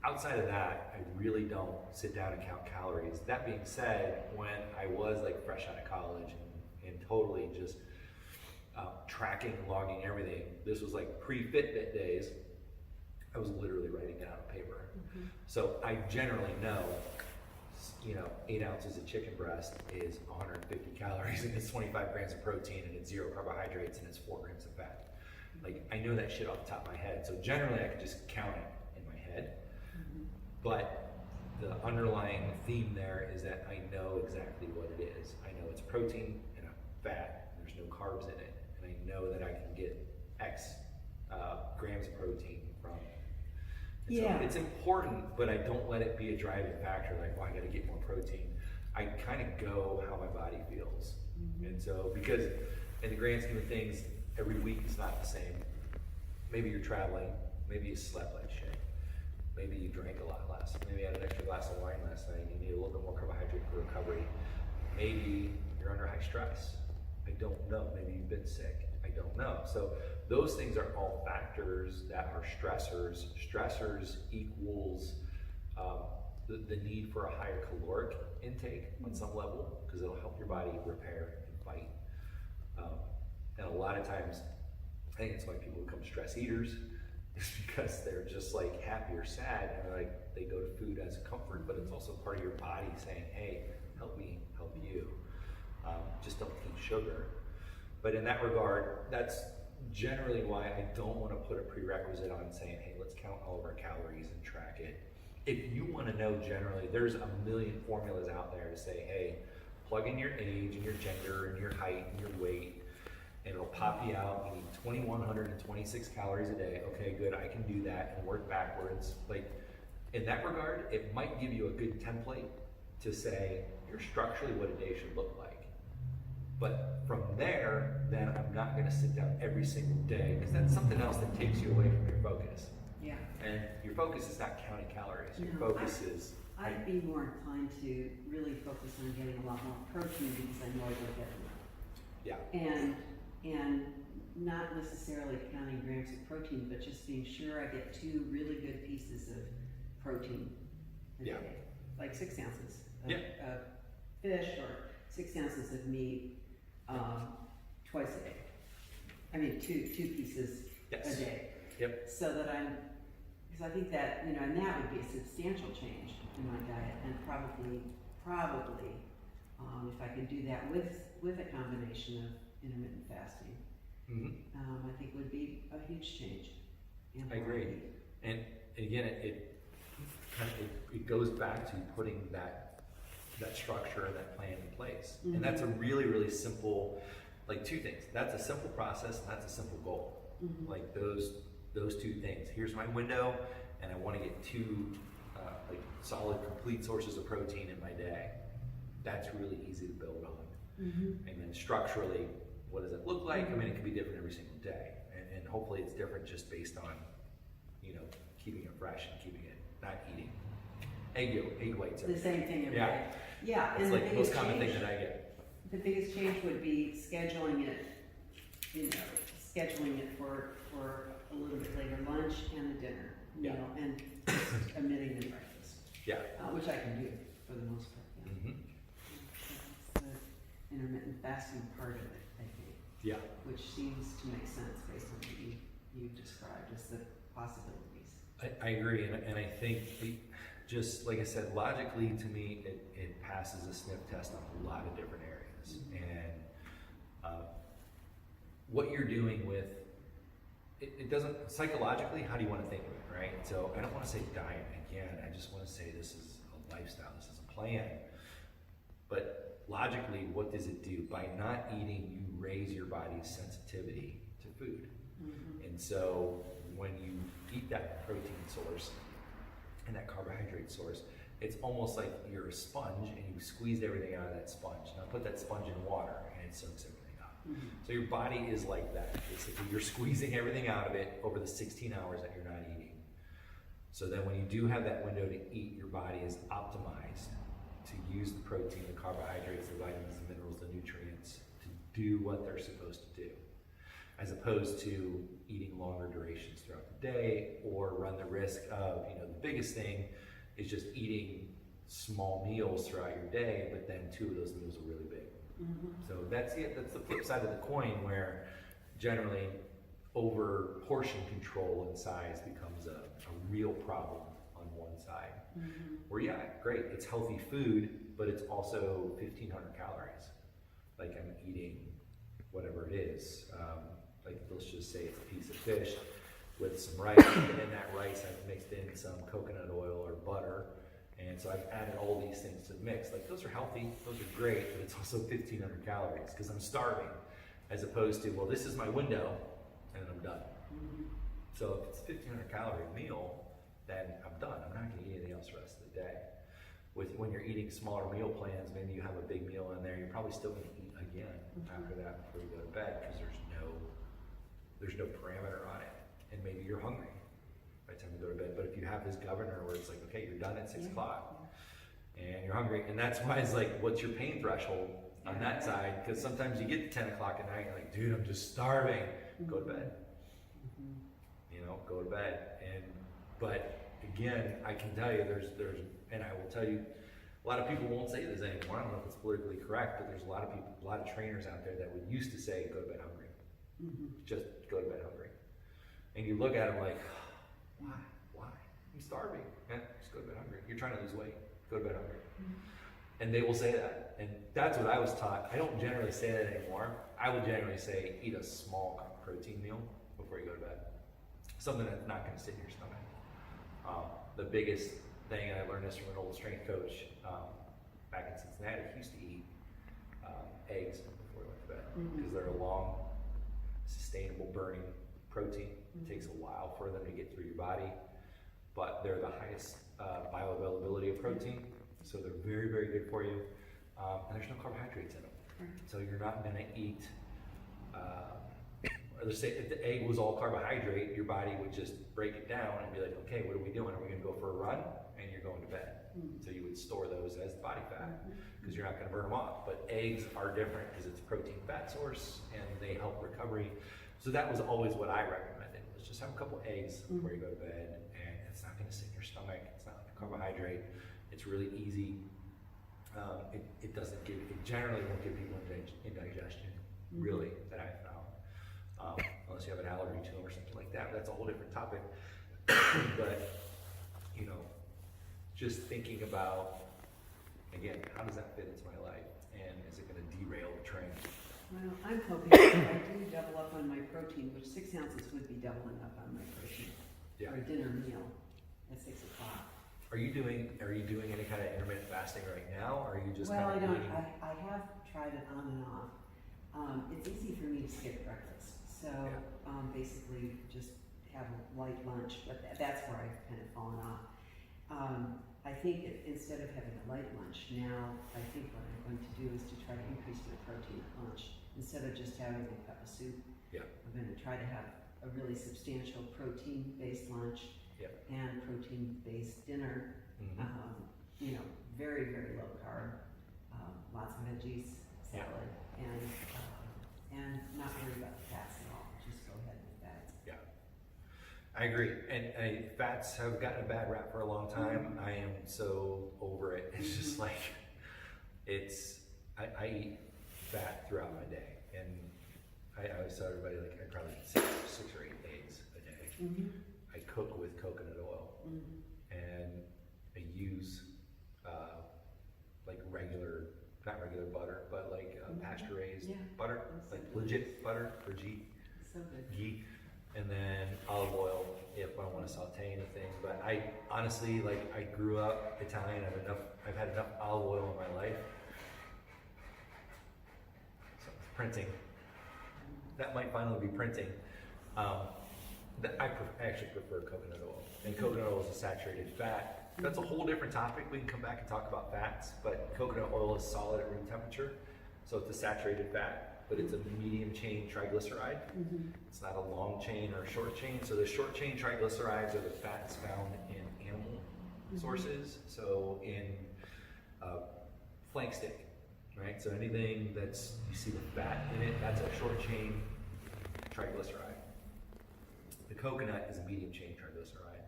Outside of that, I really don't sit down and count calories. That being said, when I was like fresh out of college and totally just tracking and logging everything, this was like pre-Fitbit days, I was literally writing it out on paper. Mm-hmm. So I generally know, 8 ounces of chicken breast is 150 calories and it's 25 grams of protein and it's 0 carbohydrates and it's 4 grams of fat. Like I know that shit off the top of my head. So generally I can just count it in my head. Mm-hmm. But the underlying theme there is that I know exactly what it is. I know it's protein and a fat. There's no carbs in it. And I know that I can get X grams of protein from it. And Yeah. so it's important, but I don't let it be a driving factor like, well, I got to get more protein. I kind of go how my body feels. Mm-hmm. And so, because in the grand scheme of things, every week is not the same. Maybe you're traveling, maybe you slept like shit. Maybe you drank a lot less. Maybe you had an extra glass of wine last night and you need a little bit more carbohydrate for recovery. Maybe you're under high stress. I don't know. Maybe you've been sick. I don't know. So those things are all factors that are stressors. Stressors equals the need for a higher caloric intake on some level, because it'll help your body repair and fight. And a lot of times, I think it's why people become stress eaters, is because they're just like happy or sad, and they're like, they go to food as a comfort, but it's also part of your body saying, hey, help me help you. Just don't eat sugar. But in that regard, that's generally why I don't want to put a prerequisite on saying, hey, let's count all of our calories and track it. If you want to know generally, there's a million formulas out there to say, hey, plug in your age and your gender and your height and your weight, and it'll pop you out. You need 2,126 calories a day. Okay, good, I can do that and work backwards. Like, in that regard, it might give you a good template to say, here's structurally what a day should look like. But from there, then I'm not going to sit down every single day, because that's something else that takes you away from your focus. Yeah. And your focus is not counting calories. Your No, focus is, I'd be more inclined to really focus on getting a lot more protein because I know I don't get enough. yeah, And not necessarily counting grams of protein, but just being sure I get 2 really good pieces of protein a Yeah. day. Like 6 ounces of, Yeah. of fish or 6 ounces of meat twice a day. I mean, two pieces Yes. a day. Yep. So that because I think that, and that would be a substantial change in my diet, and probably, if I could do that with a combination of intermittent fasting, I think would be a huge change. In I agree. And again, it goes back to putting that structure and that plan in place. And that's a really, really simple, like 2 things. That's a simple process and that's a simple goal. Like those 2 things. Here's my window, and I want to get 2 like solid, complete sources of protein in my day. That's really easy to build on. And then structurally, what does it look like? I mean, it can be different every single day, and hopefully it's different just based on, keeping it fresh and keeping it not eating egg whites. The same thing every Yeah. day. Yeah, It's and like the most common thing that I get. the biggest change would be scheduling it, for a little bit later lunch and a dinner, Yeah. and just omitting the breakfast, Yeah. which I can do for the most part. Yeah. So that's the intermittent fasting part of it, I think, Yeah. which seems to make sense based on what you described as the possibilities. I agree, and I think just like I said, logically to me, it passes a sniff test on a lot of different areas. And what you're doing with it doesn't psychologically. How do you want to think of it, right? So I don't want to say diet again. I just want to say this is a lifestyle. This is a plan. But logically, what does it do? By not eating, you raise your body's sensitivity to food. And so when you eat that protein source and that carbohydrate source, it's almost like you're a sponge and you squeezed everything out of that sponge. Now put that sponge in water and it soaks everything up. So your body is like that. Basically, you're squeezing everything out of it over the 16 hours that you're not eating. So then when you do have that window to eat, your body is optimized to use the protein, the carbohydrates, the vitamins, the minerals, the nutrients to do what they're supposed to do, as opposed to eating longer durations throughout the day, or run the risk of, the biggest thing is just eating small meals throughout your day, but then 2 of those meals are really big. So that's the flip side of the coin, where generally over portion control and size becomes a real problem on one side. Where great, it's healthy food, but it's also 1,500 calories. Like I'm eating whatever it is, like let's just say it's a piece of fish with some rice, and in that rice I've mixed in some coconut oil or butter, and so I've added all these things to the mix. Like those are healthy, those are great, but it's also 1,500 calories because I'm starving, as opposed to, well, this is my window and I'm done. So if it's a 1,500 calorie meal, then I'm done. I'm not going to eat anything else the rest of the day. When you're eating smaller meal plans, maybe you have a big meal in there, you're probably still going to eat again after that before you go to bed, because there's no parameter on it, and maybe you're hungry by the time you go to bed. But if you have this governor where it's like, okay, you're done at 6 o'clock and you're hungry, and that's why it's like, what's your pain threshold on that side? Because sometimes you get to 10 o'clock at night, you're like, dude, I'm just starving. Go to bed. Go to bed. But again, I can tell you and I will tell you, a lot of people won't say this anymore. I don't know if it's politically correct, but there's a lot of people, a lot of trainers out there that would used to say, go to bed hungry. Just go to bed hungry. And you look at them like, why? Why? I'm starving. Yeah, just go to bed hungry. You're trying to lose weight. Go to bed hungry. And they will say that. And that's what I was taught. I don't generally say that anymore. I would generally say eat a small protein meal before you go to bed. Something that's not going to sit in your stomach. The biggest thing, and I learned this from an old strength coach back in Cincinnati, he used to eat eggs before he went to bed because they're a long, sustainable burning protein. It takes a while for them to get through your body, but they're the highest bioavailability of protein, so they're very, very good for you. And there's no carbohydrates in them, so you're not going to eat. Let's say if the egg was all carbohydrate, your body would just break it down and be like, okay, what are we doing? Are we going to go for a run? And you're going to bed. So you would store those as body fat because you're not going to burn them off. But eggs are different because it's a protein fat source and they help recovery. So that was always what I recommended, was just have a couple eggs before you go to bed, and it's not going to sit in your stomach. It's not like a carbohydrate. It's really easy. It doesn't give, it generally won't give people indigestion, really, that I found. Unless you have an allergy to them or something like that, but that's a whole different topic. But, you know, just thinking about, again, how does that fit into my life? And is it going to derail the train? Well, I'm hoping I do double up on my protein, which 6 ounces would be doubling up on my protein for a dinner meal at 6 o'clock. Are you doing any kind of intermittent fasting right now, or are you just Well, I kind of don't. eating? I have tried it on and off. It's easy for me to skip breakfast, so basically just have a light lunch. But that's where I've kind of fallen off. I think instead of having a light lunch now, I think what I'm going to do is to try to increase my protein at lunch instead of just having a cup of soup. Yeah. I'm going to try to have a really substantial protein-based lunch and protein-based dinner. You know, very, very low carb, lots of veggies, salad, and not worry about the fats at all. Just go ahead with that. Yeah, I agree. And fats have gotten a bad rap for a long time. I am so over it. It's just like, I eat fat throughout my day, and I always tell everybody, like, I probably eat six or 8 eggs a day. I cook with coconut oil, and I use like not regular butter, but like pasture raised butter, like legit butter for So good. ghee, and then olive oil if I want to saute anything. But I honestly, like, I grew up Italian. I've had enough olive oil in my life. So it's printing. That might finally be printing. I actually prefer coconut oil, and coconut oil is a saturated fat. That's a whole different topic. We can come back and talk about fats, but coconut oil is solid at room temperature, so it's a saturated fat, but it's a medium chain triglyceride. It's not a long chain or a short chain. So the short chain triglycerides are the fats found in animal sources. So in flank steak, right? So anything that's, you see the fat in it, that's a short chain triglyceride. The coconut is a medium chain triglyceride.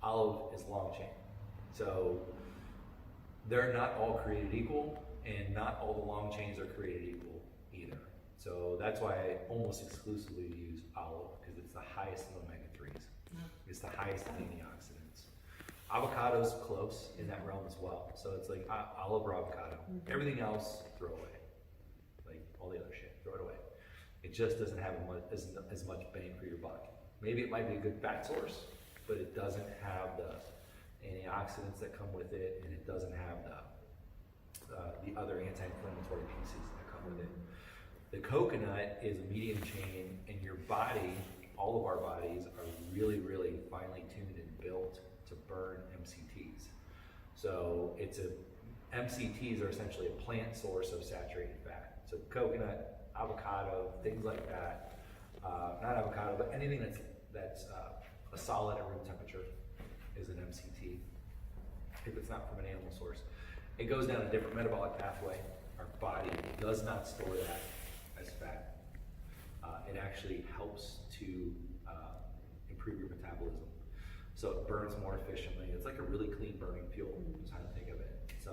Olive is long chain. So they're not all created equal, and not all the long chains are created equal either. So that's why I almost exclusively use olive, because it's the highest in omega-3s. It's the highest in antioxidants. Avocado's close in that realm as well. So it's like olive or avocado. Everything else, throw away. Like all the other shit, throw it away. It just doesn't have as much bang for your buck. Maybe it might be a good fat source, but it doesn't have the antioxidants that come with it, and it doesn't have the other anti-inflammatory pieces that come with it. The coconut is a medium chain, and your body, all of our bodies, are really, really finely tuned and built to burn MCTs. So MCTs are essentially a plant source of saturated fat. So coconut, avocado, things like that. Not avocado, but anything that's a solid at room temperature is an MCT, if it's not from an animal source. It goes down a different metabolic pathway. Our body does not store that as fat. It actually helps to improve your metabolism. So it burns more efficiently. It's like a really clean burning fuel, is how to think of it. So,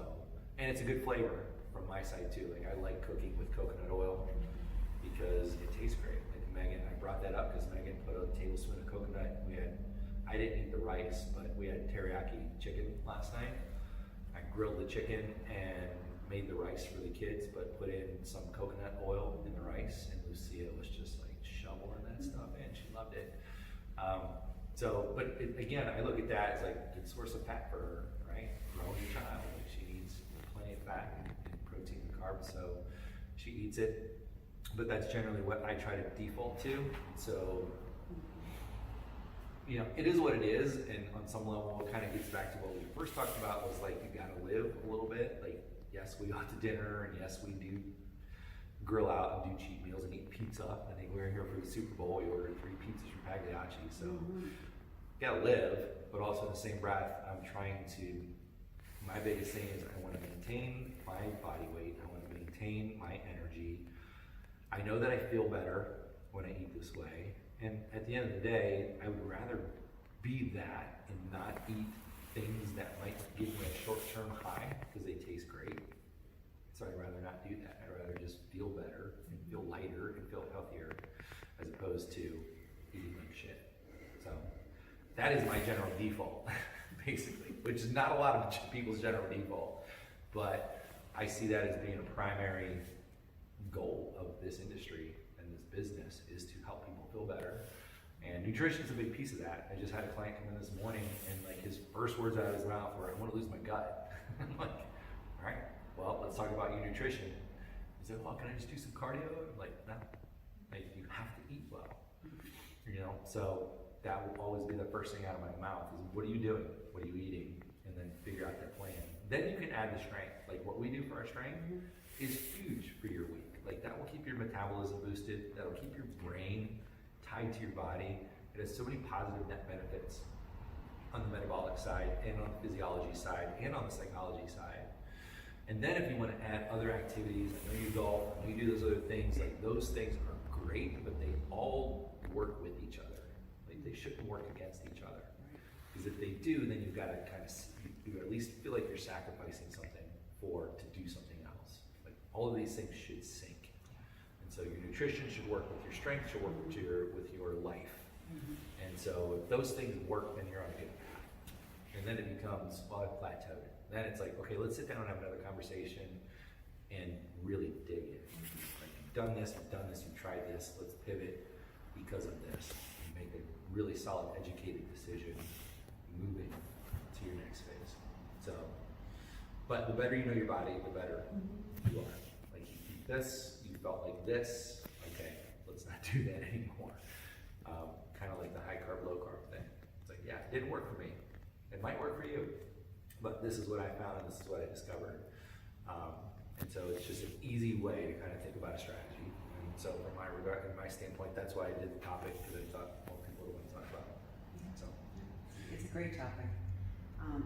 and it's a good flavor from my side too. Like, I like cooking with coconut oil because it tastes great. Like, it Megan. I brought that up because Megan put a tablespoon of coconut. I didn't eat the rice, but we had teriyaki chicken last night. I grilled the chicken and made the rice for the kids, but put in some coconut oil in the rice, and Lucia was just like shoveling that stuff in. She loved it. Again, I look at that as like a good source of fat for her, right? Growing a child, like she needs plenty of fat and protein and carbs, so she eats it. But that's generally what I try to default to. So, you know, it is what it is, and on some level, it kind of gets back to what we first talked about, was like, you gotta live a little bit. Like, yes, we go out to dinner, and yes, we do grill out and do cheat meals and eat pizza. I think we were here for the Super Bowl, we ordered 3 pizzas from Pagliacci, so gotta live, but also in the same breath, I'm trying to, my biggest thing is I wanna maintain my body weight, I wanna maintain my energy. I know that I feel better when I eat this way, and at the end of the day, I would rather be that and not eat things that might give me a short-term high because they taste great. So I'd rather not do that. I'd rather just feel better and feel lighter and feel healthier as opposed to eating like shit. So that is my general default, basically, which is not a lot of people's general default, but I see that as being a primary goal of this industry and this business, is to help people feel better. And nutrition is a big piece of that. I just had a client come in this morning, and like his first words out of his mouth were, "I want to lose my gut." I'm like, all right, well, let's talk about your nutrition. He said, "Well, can I just do some cardio?" I'm like, no, like, you have to eat well, you know? So that will always be the first thing out of my mouth is, what are you doing? What are you eating? And then figure out that plan. Then you can add the strength. Like what we do for our strength is huge for your week. Like that will keep your metabolism boosted. That'll keep your brain tied to your body. It has so many positive net benefits on the metabolic side and on the physiology side and on the psychology side. And then if you want to add other activities, I know you golf, I know you do those other things, like those things are great, but they all work with each other. Like they shouldn't work against each other. Because if they do, then you've got to kind of, you at least feel like you're sacrificing something to do something else. Like all of these things should sync. And so your nutrition should work with your strength, should work with your life. And so if those things work, then you're on a good path. And then it becomes, well, I've plateaued. Then it's like, okay, let's sit down and have another conversation and really dig in. Like, you've done this, you've tried this, let's pivot because of this. And make a really solid, educated decision moving to your next phase. So, but the better you know your body, the better you are. Like you eat this, you felt like this, okay, let's not do that anymore. Kind of like the high carb, low carb thing. It's like, yeah, it didn't work for me. It might work for you, but this is what I found and this is what I discovered. And so it's just an easy way to kind of think about a strategy. And so from my standpoint, that's why I did the topic, because I thought more people would want to talk about it. So It's a great topic.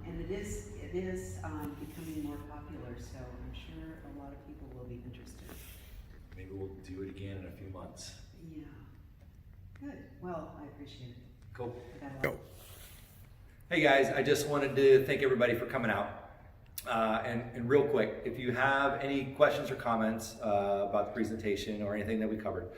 And it is becoming more popular, so I'm sure a lot of people will be interested. maybe we'll do it again in a few months. Yeah. Good. Well, I appreciate it. Cool. I got a lot. Go. Hey guys, I just wanted to thank everybody for coming out. And real quick, if you have any questions or comments about the presentation or anything that we covered,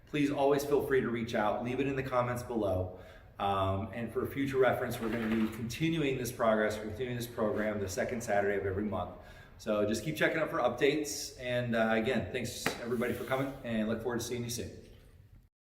please always feel free to reach out. Leave it in the comments below. And for future reference, we're going to be continuing this progress, continuing this program the second Saturday of every month. So just keep checking out for updates. And again, thanks everybody for coming, and look forward to seeing you soon.